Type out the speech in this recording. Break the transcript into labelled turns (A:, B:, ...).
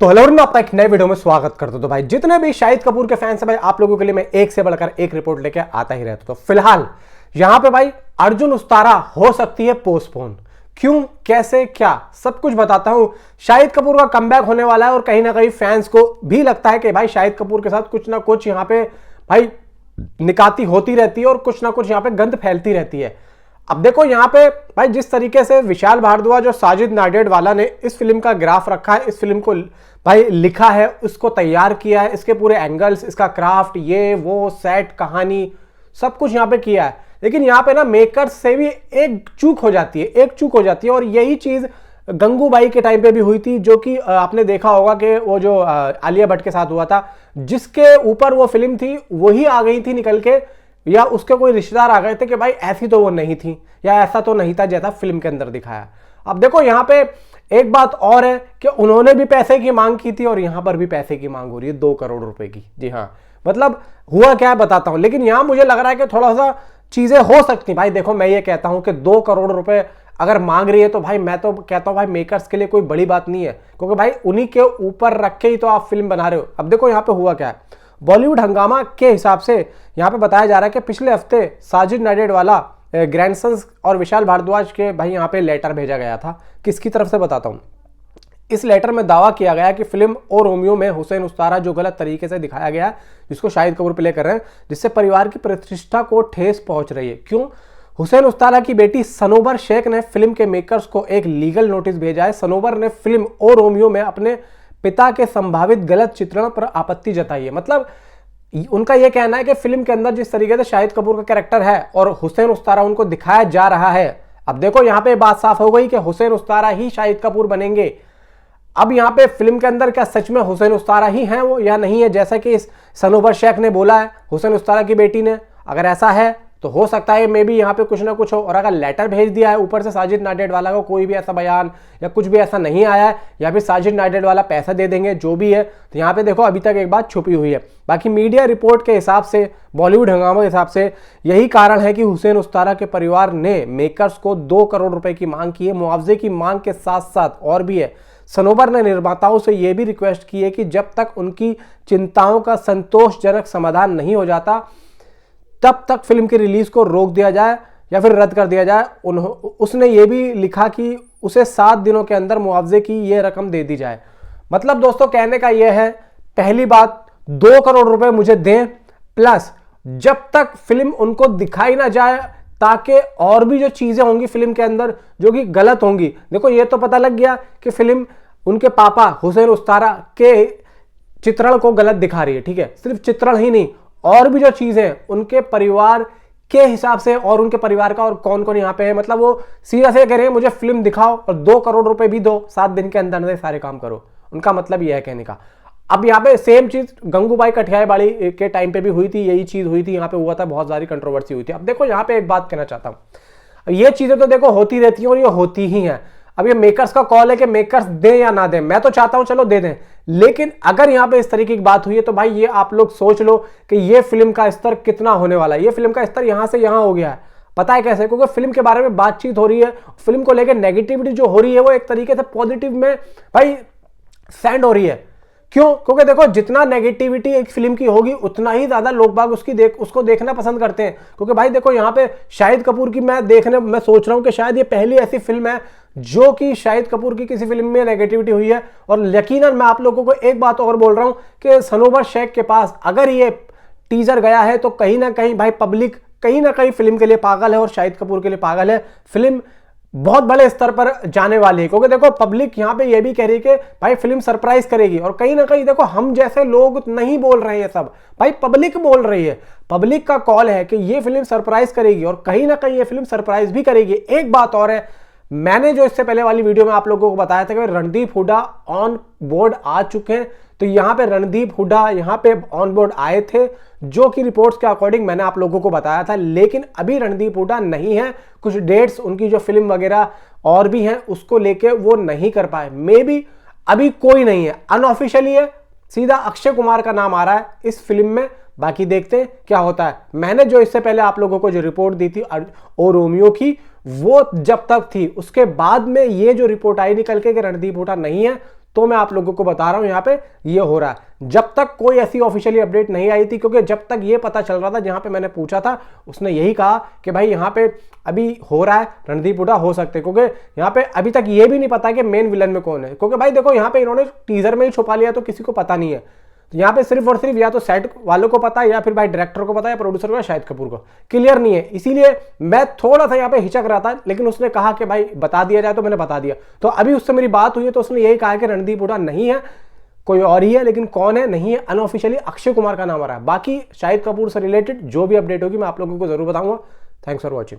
A: तो हेलो मैं आपका एक नए वीडियो में स्वागत करता हूं। तो भाई जितने भी शाहिद कपूर के फैंस हैं भाई, आप लोगों के लिए मैं एक से बढ़कर एक रिपोर्ट लेके आता ही रहता हूं। तो फिलहाल यहां पे भाई अर्जुन उस्तारा हो सकती है पोस्टपोन। क्यों, कैसे, क्या, सब कुछ बताता हूं। शाहिद कपूर का कमबैक होने वाला है और कहीं ना कहीं फैंस को भी लगता है कि भाई शाहिद कपूर के साथ कुछ ना कुछ यहां पे भाई निकाती होती रहती है और कुछ ना कुछ यहां पे गंद फैलती रहती है। अब देखो यहां पे भाई जिस तरीके से विशाल भारद्वाज और साजिद नाडियाडवाला ने इस फिल्म का ग्राफ रखा है, इस फिल्म को भाई लिखा है, उसको तैयार किया है, इसके पूरे एंगल्स, इसका क्राफ्ट, ये वो सेट, कहानी, सब कुछ यहां पे किया है। लेकिन यहां पे ना मेकर्स से भी एक चूक हो जाती है और यही चीज गंगूबाई के टाइम पे भी हुई थी, जो कि आपने देखा होगा कि वो जो आलिया भट्ट के साथ हुआ था, जिसके ऊपर वो फिल्म थी वही आ गई थी निकल के, या उसके कोई रिश्तेदार आ गए थे कि भाई ऐसी तो वो नहीं थी या ऐसा तो नहीं था जैसा फिल्म के अंदर दिखाया। अब देखो यहां पे एक बात और है कि उन्होंने भी पैसे की मांग की थी और यहां पर भी पैसे की मांग हो रही है 2 करोड़ रुपए की। जी हाँ, मतलब हुआ क्या है बताता हूं। लेकिन यहां मुझे लग रहा है कि थोड़ा सा चीजें हो सकती। भाई देखो मैं ये कहता हूं कि 2 करोड़ रुपए अगर मांग रही है तो भाई मैं तो कहता हूं भाई मेकर्स के लिए कोई बड़ी बात नहीं है, क्योंकि भाई उन्हीं के ऊपर रख के ही तो आप फिल्म बना रहे हो। अब देखो यहां पे हुआ क्या है, बॉलीवुड हंगामा के हिसाब से यहां पे बताया जा रहा है कि पिछले हफ्ते साजिद नाडियाडवाला, ग्रैंडसन्स और विशाल भारद्वाज के भाई यहां पे लेटर भेजा गया था। किसकी तरफ से बताता हूं। इस लेटर में दावा किया गया कि फिल्म ओ रोमियो में हुसैन उस्तारा जो गलत तरीके से दिखाया गया, जिसको शाहिद कपूर प्ले कर रहे हैं, जिससे परिवार की प्रतिष्ठा को ठेस पहुंच रही है। क्यों? हुसैन उस्तारा की बेटी सनोबर शेख ने फिल्म के मेकर्स को एक लीगल नोटिस भेजा है। सनोबर ने फिल्म ओ रोमियो में अपने पिता के संभावित गलत चित्रण पर आपत्ति जताई है। मतलब उनका यह कहना है कि फिल्म के अंदर जिस तरीके से शाहिद कपूर का कैरेक्टर है और हुसैन उस्तारा उनको दिखाया जा रहा है, अब देखो यहां पे बात साफ हो गई कि हुसैन उस्तारा ही शाहिद कपूर बनेंगे। अब यहां पे फिल्म के अंदर क्या सच में हुसैन उस्तारा ही हैं वो या नहीं है, जैसा कि इस सनोबर शेख ने बोला है हुसैन उस्तारा की बेटी ने? अगर ऐसा है तो हो सकता है मे भी यहाँ पे कुछ ना कुछ हो। और अगर लेटर भेज दिया है ऊपर से साजिद नाडियाडवाला को, कोई भी ऐसा बयान या कुछ भी ऐसा नहीं आया है, या फिर साजिद नाडियाडवाला पैसा दे देंगे जो भी है, तो यहाँ पे देखो अभी तक एक बात छुपी हुई है। बाकी मीडिया रिपोर्ट के हिसाब से, बॉलीवुड हंगामा के हिसाब से यही कारण है कि हुसैन उस्तारा के परिवार ने मेकर्स को 2 करोड़ रुपए की मांग की है। मुआवजे की मांग के साथ साथ और भी है, सनोबर ने निर्माताओं से यह भी रिक्वेस्ट की है कि जब तक उनकी चिंताओं का संतोषजनक समाधान नहीं हो जाता तब तक फिल्म की रिलीज को रोक दिया जाए या फिर रद्द कर दिया जाए। उसने ये भी लिखा कि उसे 7 दिनों के अंदर मुआवजे की ये रकम दे दी जाए। मतलब दोस्तों कहने का यह है, पहली बात 2 करोड़ रुपए मुझे दें, प्लस जब तक फिल्म उनको दिखाई ना जाए, ताकि और भी जो चीजें होंगी फिल्म के अंदर जो कि गलत होंगी। देखो ये तो पता लग गया कि फिल्म उनके पापा हुसैन उस्तारा के चित्रण को गलत दिखा रही है, ठीक है, सिर्फ चित्रण ही नहीं, और भी जो चीजें उनके परिवार के हिसाब से और उनके परिवार का और कौन कौन यहाँ पे है, मतलब वो सीधा से कह रहे हैं मुझे फिल्म दिखाओ और 2 करोड़ रुपए भी दो, 7 दिन के अंदर सारे काम करो। उनका मतलब यह है कहने का। अब यहाँ पे सेम चीज गंगूबाई कठियावाली के टाइम पे भी हुई थी, यही चीज हुई थी, यहाँ पे हुआ था, बहुत सारी कंट्रोवर्सी हुई थी। अब देखो यहाँ पे एक बात कहना चाहता हूँ, ये चीजें तो देखो होती रहती हैं और ये होती ही हैं। अब ये मेकर्स का कॉल है कि मेकर्स दें या ना दें। मैं तो चाहता हूं चलो दे दें, लेकिन अगर यहां पे इस तरीके की बात हुई है तो भाई ये आप लोग सोच लो कि ये फिल्म का स्तर कितना होने वाला है। ये फिल्म का स्तर यहां से यहां हो गया है। पता है कैसे? क्योंकि फिल्म के बारे में बातचीत हो रही है, फिल्म को लेकर नेगेटिविटी जो हो रही है वो एक तरीके से पॉजिटिव में भाई सेंड हो रही है। क्यों? क्योंकि देखो जितना नेगेटिविटी एक फिल्म की होगी उतना ही ज्यादा लोग बाग उसको देखना पसंद करते हैं। क्योंकि भाई देखो यहाँ पे शाहिद कपूर की मैं सोच रहा हूं कि शायद ये पहली ऐसी फिल्म है जो कि शाहिद कपूर की किसी फिल्म में नेगेटिविटी हुई है। और यकीनन मैं आप लोगों को एक बात और बोल रहा हूं कि सनोबर शेख के पास अगर ये टीजर गया है तो कहीं ना कहीं भाई पब्लिक कहीं ना कहीं फिल्म के लिए पागल है और शाहिद कपूर के लिए पागल है। फिल्म बहुत बड़े स्तर पर जाने वाली है, क्योंकि देखो पब्लिक यहां पे ये भी कह रही है कि भाई फिल्म सरप्राइज करेगी। और कहीं ना कहीं देखो हम जैसे लोग नहीं बोल रहे हैं, सब भाई पब्लिक बोल रही है। पब्लिक का कॉल है कि ये फिल्म सरप्राइज करेगी और कहीं ना कहीं ये फिल्म सरप्राइज भी करेगी। एक बात और है, मैंने जो इससे पहले वाली वीडियो में आप लोगों को बताया था कि रणदीप हुड्डा ऑन बोर्ड आ चुके हैं, तो यहां पे रणदीप हुड्डा यहां पे ऑन बोर्ड आए थे, जो कि रिपोर्ट्स के अकॉर्डिंग मैंने आप लोगों को बताया था। लेकिन अभी रणदीप हुड्डा नहीं है, कुछ डेट्स उनकी जो फिल्म वगैरह और भी हैं उसको लेके वो नहीं कर पाए। मे बी अभी कोई नहीं है, अनऑफिशियली है, सीधा अक्षय कुमार का नाम आ रहा है इस फिल्म में। बाकी देखते हैं क्या होता है। मैंने जो इससे पहले आप लोगों को जो रिपोर्ट दी थी ओ रोमियो की, वो जब तक थी, उसके बाद में ये जो रिपोर्ट आई निकल के कि रणदीप हुड्डा नहीं है, तो मैं आप लोगों को बता रहा हूं यहाँ पे ये हो रहा है। जब तक कोई ऐसी ऑफिशियली अपडेट नहीं आई थी, क्योंकि जब तक ये पता चल रहा था, जहां पे मैंने पूछा था उसने यही कहा कि भाई यहाँ पे अभी हो रहा है, रणदीप हुड्डा हो सकते, क्योंकि यहाँ पे अभी तक ये भी नहीं पता कि मेन विलन में कौन है। क्योंकि भाई देखो यहाँ पे इन्होंने टीजर में ही छुपा लिया तो किसी को पता नहीं है। तो यहाँ पे सिर्फ और सिर्फ या तो सेट वालों को पता है, या फिर भाई डायरेक्टर को पता है, या प्रोड्यूसर को, या शाहिद कपूर को, क्लियर नहीं है। इसीलिए मैं थोड़ा सा यहाँ पे हिचक रहा था, लेकिन उसने कहा कि भाई बता दिया जाए, तो मैंने बता दिया। तो अभी उससे मेरी बात हुई है तो उसने यही कहा कि रणदीप हुड्डा नहीं है, कोई और ही है, लेकिन कौन है नहीं है अनऑफिशियली अक्षय कुमार का नाम आ रहा है। बाकी शाहिद कपूर से रिलेटेड जो भी अपडेट होगी मैं आप लोगों को जरूर बताऊंगा। Thanks for watching.